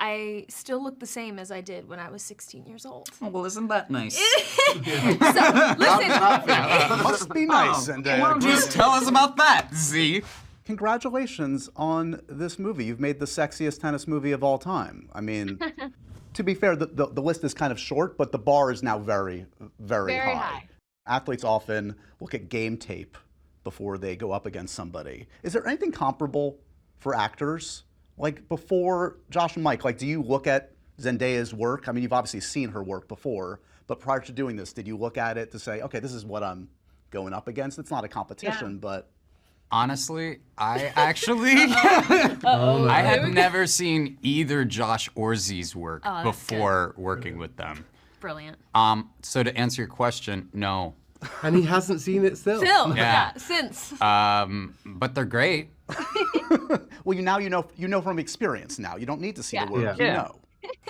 I still look the same as I did when I was 16 years old. Oh, well, isn't that nice? So, listen. Must be nice. Why don't you just tell us about that, Z? Congratulations on this movie. You've made the sexiest tennis movie of all time. I mean, to be fair, the list is kind of short, but the bar is now very, very high. Athletes often look at game tape before they go up against somebody. Is there anything comparable for actors? Like before Josh and Mike, like do you look at Zendaya's work? I mean, you've obviously seen her work before, but prior to doing this, did you look at it to say, okay, this is what I'm going up against? It's not a competition, but... Honestly, I actually, I had never seen either Josh or Z's work before working with them. Brilliant. So to answer your question, no. And he hasn't seen it still. Since. But they're great. Well, you know from experience now. You don't need to see the work. You know.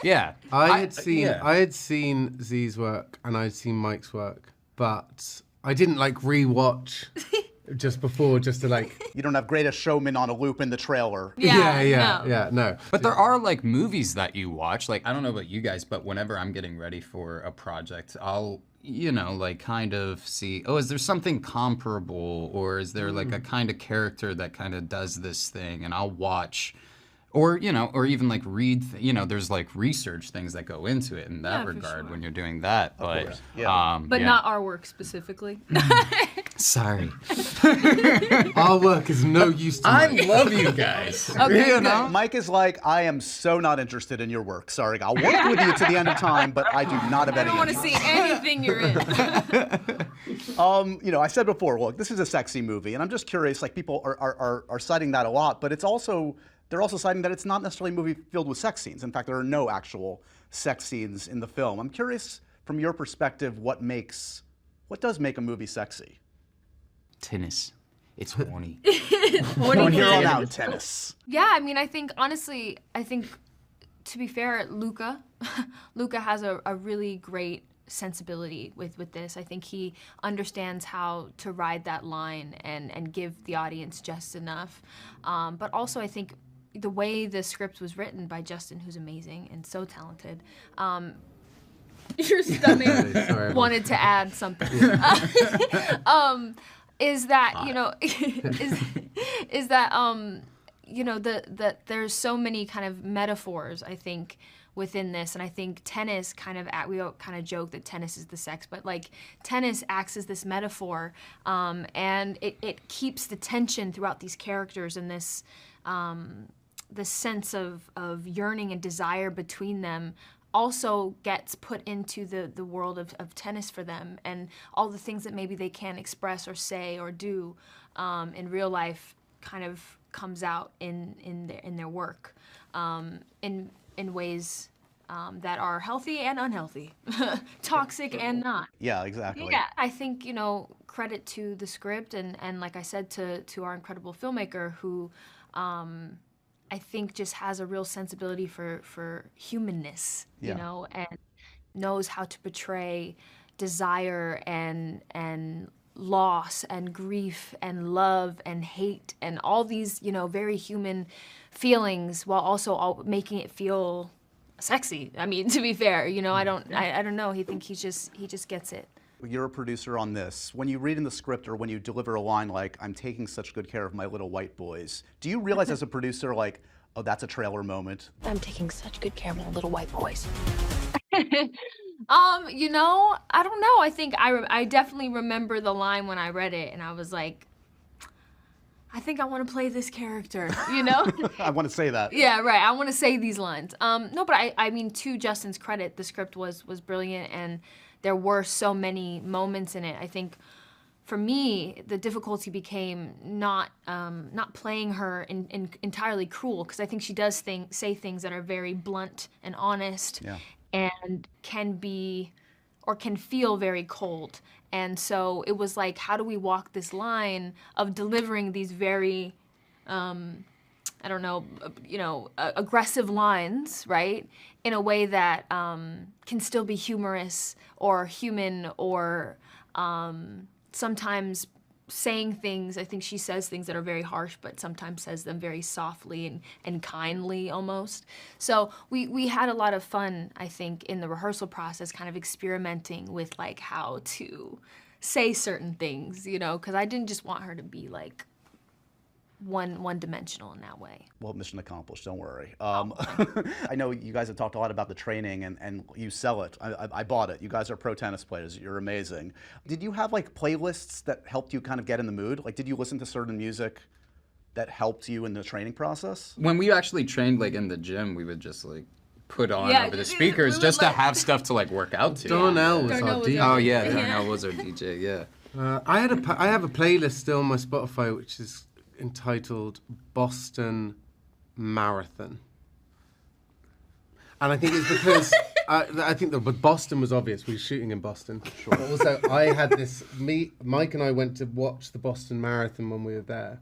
Yeah. I had seen Z's work and I'd seen Mike's work, but I didn't like rewatch just before, just to like. You don't have Greatest Showman on a loop in the trailer. No. But there are like movies that you watch. Like I don't know about you guys, but whenever I'm getting ready for a project, I'll like kind of see, oh, is there something comparable, or is there like a kind of character that kind of does this thing, and I'll watch. Or, or even like read, there's like research things that go into it in that regard when you're doing that. But, but not our work specifically. Sorry. Our work is no use to I Mike. love you guys. Okay, Mike is like, I am so not interested in your work. Sorry, I'll work with you to the end of time, but I do not have any I don't want to see anything you're in. I said before, look, this is a sexy movie, and I'm just curious, like people are citing that a lot, but they're also citing that it's not necessarily a movie filled with sex scenes. In fact, there are no actual sex scenes in the film. I'm curious, from your perspective, what does make a movie sexy? Tennis. It's horny. From here on out, tennis. Yeah, I mean, I think to be fair, Luca has a really great sensibility with this. I think he understands how to ride that line and give the audience just enough. But also, I think the way the script was written by Justin, who's amazing and so talented. Your stomach wanted to add something. Is that that there's so many kind of metaphors, I think, within this, and I think tennis we kind of joke that tennis is the sex, but like tennis acts as this metaphor, and it keeps the tension throughout these characters and this sense of yearning and desire between them also gets put into the world of tennis for them, and all the things that maybe they can't express or say or do in real life kind of comes out in their work in ways that are healthy and unhealthy, toxic and not. Yeah, exactly. Yeah, I think, credit to the script and like I said, to our incredible filmmaker who I think just has a real sensibility for humanness, and knows how to portray desire and loss and grief and love and hate and all these, very human feelings while also making it feel sexy. I mean, to be fair, I don't know. He just gets it. You're a producer on this. When you read in the script or when you deliver a line like, I'm taking such good care of my little white boys, do you realize as a producer, like, oh, that's a trailer moment? I'm taking such good care of my little white boys. I don't know. I think I definitely remember the line when I read it and I was like, I think I want to play this character, I want to say that. Yeah, right. I want to say these lines. No, but I mean, to Justin's credit, the script was brilliant and there were so many moments in it. I think for me, the difficulty became not playing her entirely cruel, because I think she does say things that are very blunt and honest and can feel very cold. And so it was like, how do we walk this line of delivering these very, aggressive lines, right? In a way that can still be humorous or human or sometimes saying things. I think she says things that are very harsh, but sometimes says them very softly and kindly almost. So we had a lot of fun, I think, in the rehearsal process, kind of experimenting with like how to say certain things, you know, because I didn't just want her to be like one-dimensional in that way. Well, mission accomplished, don't worry. I know you guys have talked a lot about the training and you sell it. I bought it. You guys are pro tennis players. You're amazing. Did you have like playlists that helped you kind of get in the mood? Like, did you listen to certain music that helped you in the training process? When we actually trained like in the gym, we would just like put on Yeah, over the we speakers would, just to like- have stuff to like work out to. Darnell was Darnell our was DJ. our- Oh yeah, Yeah. Darnell was our DJ. Yeah. I have a playlist still on my Spotify which is entitled Boston Marathon, and I think it's because I think but Boston was obvious. We were shooting in Boston. Sure. But also, I had this. Mike and I went to watch the Boston Marathon when we were there,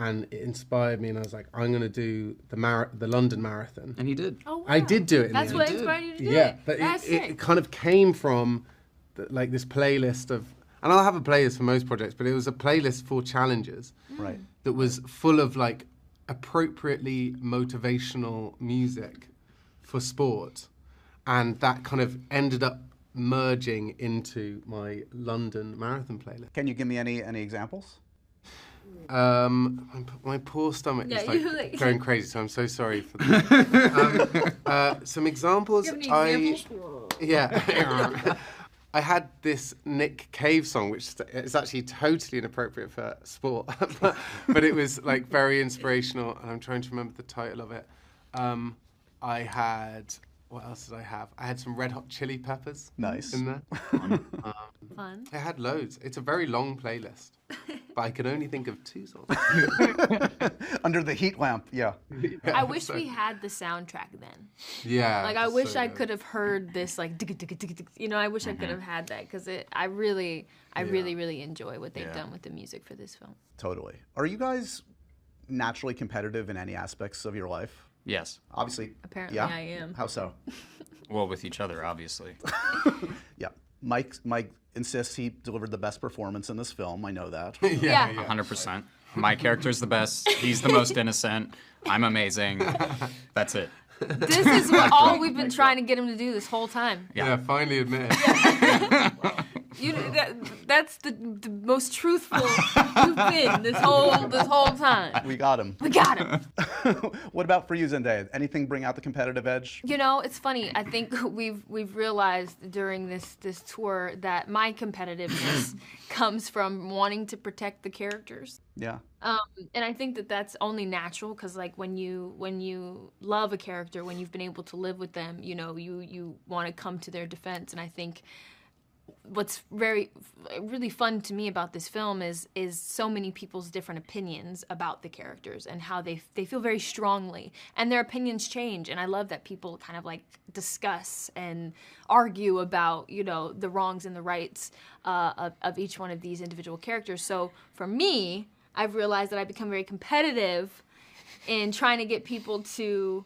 and it inspired me. And I was like, I'm going to do the London Marathon. And he did. Oh, wow. I did do it. In That's the what end. inspired you to do Yeah, it. but That's it sick. kind of came from like this playlist of, and I'll have a playlist for most projects, but it was a playlist for challenges Right. that was full of like appropriately motivational music for sport, and that kind of ended up merging into my London Marathon playlist. Can you give me any examples? My poor stomach Yeah, is like, you, like- going crazy, so I'm so sorry for that. Some examples. Yeah. I had this Nick Cave song, which is actually totally inappropriate for sport, but it was like very inspirational, and I'm trying to remember the title of it. I had, what else did I have? I had some Red Hot Chili Peppers. Nice. In there. Fun. I had loads. It's a very long playlist, but I can only think of 2 songs. Under the heat lamp, yeah. I wish we had the soundtrack then. Yeah. Like, I it's wish so I good. could have heard this, like, you know, I wish I could have had that, because I really enjoy what they've done with the music for this film. Totally. Are you guys naturally competitive in any aspects of your life? Yes. Obviously. Apparently yeah? I am. How so? Well, with each other, obviously. Yeah. Mike insists he delivered the best performance in this film. I know that. Yeah. 100%. My character's the best. He's the most innocent. I'm amazing. That's it. This is what all we've been trying to get him to do this whole time. Yeah, finally admit it. That's the most truthful you've been this whole time. We got him. We got him. What about for you, Zendaya? Anything bring out the competitive edge? You know, it's funny. I think we've realized during this tour that my competitiveness comes from wanting to protect the characters. Yeah. And I think that that's only natural, because like when you love a character, when you've been able to live with them, you know, you want to come to their defense. And I think what's really fun to me about this film is so many people's different opinions about the characters and how they feel very strongly, and their opinions change. And I love that people kind of like discuss and argue about, you know, the wrongs and the rights of each one of these individual characters. So for me, I've realized that I've become very competitive in trying to get people to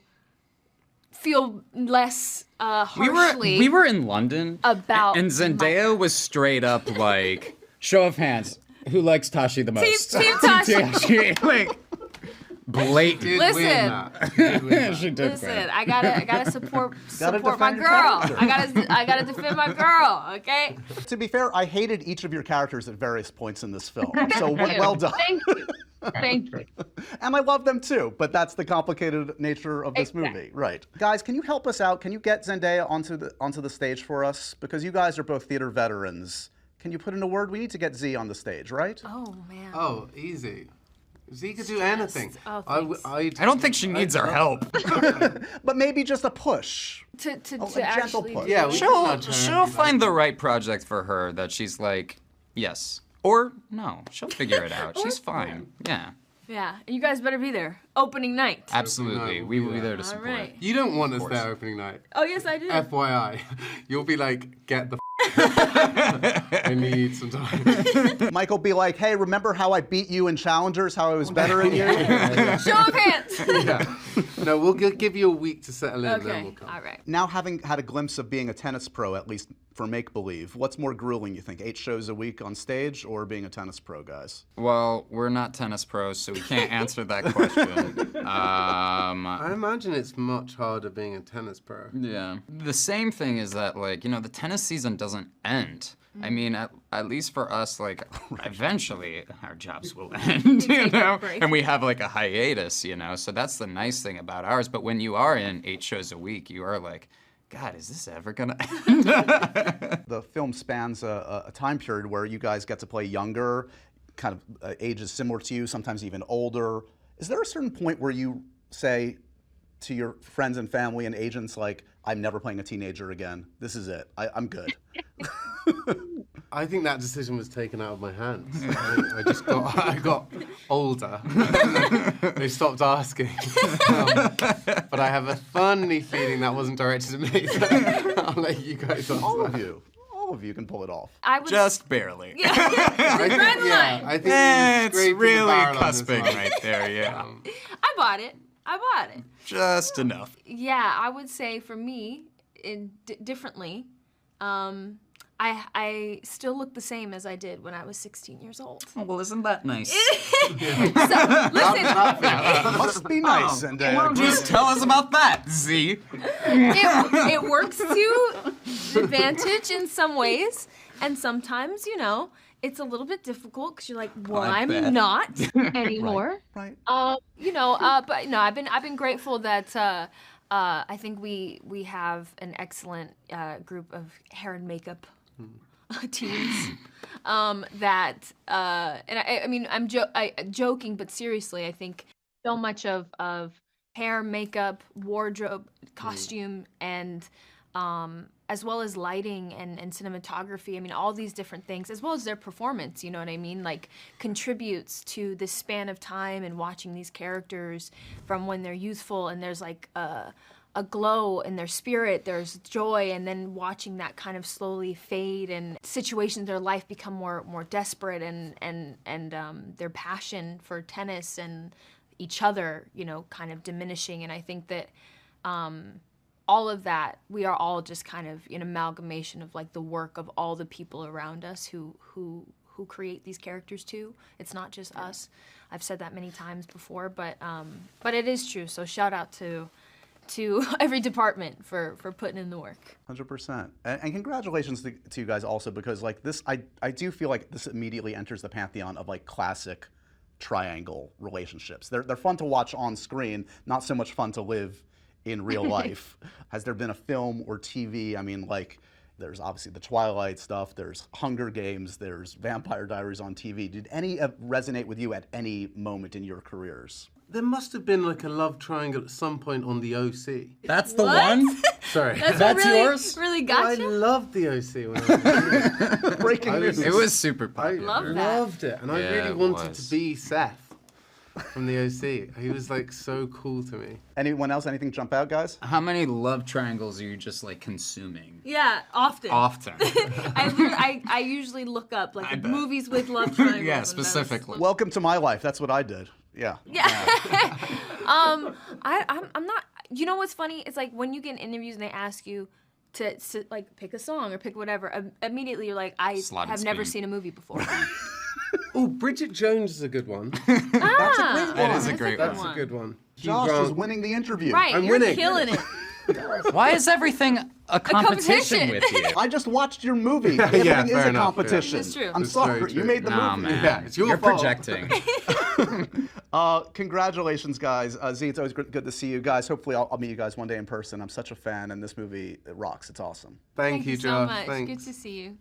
feel less harshly. We were in London about and Zendaya was straight up like, show of hands, who likes Tashi the most? Team Tashi. Tashi, like blatant. Did Listen. win that. Did win that. She did Listen, great. I gotta support my defend your girl. character. I gotta defend my girl. Okay. To be fair, I hated each of your characters at various points in this film. So well done. Thank you. Thank you. And I love them too, but that's the complicated nature of this movie. Right. Guys, can you help us out? Can you get Zendaya onto the stage for us? Because you guys are both theater veterans. Can you put in a word? We need to get Z on the stage, right? Oh man. Oh, easy. Z could do anything. Oh, I don't think she needs our help. But maybe just a push. To a gentle actually push. do Yeah, it. we She'll find the right project for her that she's like, yes. Or no, she'll figure it out. She's fine. Yeah, Yeah, and you guys better be there. Opening night. absolutely. We will be there to All support. right. You don't want us there opening night. Oh yes, I do. FYI. You'll be like, get the I need some time. Michael be like, hey, remember how I beat you in Challengers? How I was better than you? Show of hands. Yeah. No, we'll give you a week to settle in, and then Okay. we'll come. All right. Now having had a glimpse of being a tennis pro, at least for make-believe. What's more grueling, you think? 8 shows a week on stage or being a tennis pro, guys? Well, we're not tennis pros, so we can't answer that question. I imagine it's much harder being a tennis pro. Yeah. The same thing is that, like, you know, the tennis season doesn't end. I mean, at least for us, like, eventually our jobs will end, you know? break. And we have, like, a hiatus, you know? So that's the nice thing about ours. But when you are in 8 shows a week, you are like, God, is this ever gonna end? The film spans a time period where you guys get to play younger, kind of ages similar to you, sometimes even older. Is there a certain point where you say to your friends and family and agents, like, I'm never playing a teenager again. This is it. I'm good. I think that decision was taken out of my hands. I got older. They stopped asking. But I have a funny feeling that wasn't directed at me. So I'll let you guys answer All that. of you can pull it off. I was Just barely. I think we were It's scraping the really barrel on this cusping one. right there, yeah. I bought it. Just enough. Yeah, I would say for me, differently, I still look the same as I did when I was 16 years old. Oh, well, isn't that nice? So, listen, Must be nice. And Just tell us about that, Z. it works to advantage in some ways, and sometimes, you know, it's a little bit difficult because you're like, well, I I'm bet. not anymore. right. You know, but no, I've been grateful that I think we have an excellent group of hair and makeup teams that and I mean I'm joking, but seriously, I think so much of hair, makeup, wardrobe, costume, and as well as lighting and cinematography. I mean, all these different things, as well as their performance, you know what I mean? Like, contributes to this span of time and watching these characters from when they're youthful and there's like a glow in their spirit, there's joy, and then watching that kind of slowly fade and situations in their life become more desperate and their passion for tennis and each other, you know, kind of diminishing. And I think that all of that, we are all just kind of an amalgamation of like the work of all the people around us who create these characters too. It's not just us. I've said that many times before, but it is true. So shout out to every department for putting in the work. 100%. And congratulations to you guys also, because like this, I do feel like this immediately enters the pantheon of like classic triangle relationships. They're fun to watch on screen, not so much fun to live in real life. Has there been a film or TV? I mean, like, there's obviously the Twilight stuff, there's Hunger Games, there's Vampire Diaries on TV. Did any resonate with you at any moment in your careers? There must have been like a love triangle at some point on the OC. That's the What? one? Sorry. That's what really, yours? Really I got you? loved the OC when I was Breaking news. It was super I popular. Love that. loved it, and I Yeah, really it wanted was. to be Seth from the OC. He was like so cool to me. Anyone else? Anything jump out, guys? How many love triangles are you just like consuming? Yeah, often. Often. I usually look up I like bet. movies with love triangles. Yeah, and those- specifically. Welcome to my life. That's what I did. Yeah. I'm not. You know what's funny? It's like when you get in interviews and they ask you to like pick a song or pick whatever. Immediately you're like, I Slot and have never Spoon. seen a movie before. Oh, Bridget Jones is a good one. That's a great That one. is a great good one. That's a good one. Josh Hugh is Grant. winning the interview. Right, I'm you're winning. killing it. Why is everything a competition competition. with you? I just watched your movie. Yeah, Everything is fair a enough, competition. yeah. It's true. I'm It's sorry. very You true. made the Nah, movie. man. Yeah, it's your You're fault. projecting. Congratulations, guys. Z, it's always good to see you guys. Hopefully, I'll meet you guys one day in person. I'm such a fan, and this movie, it rocks. It's awesome. Thank you, so Josh. much. Thanks. Good to see you.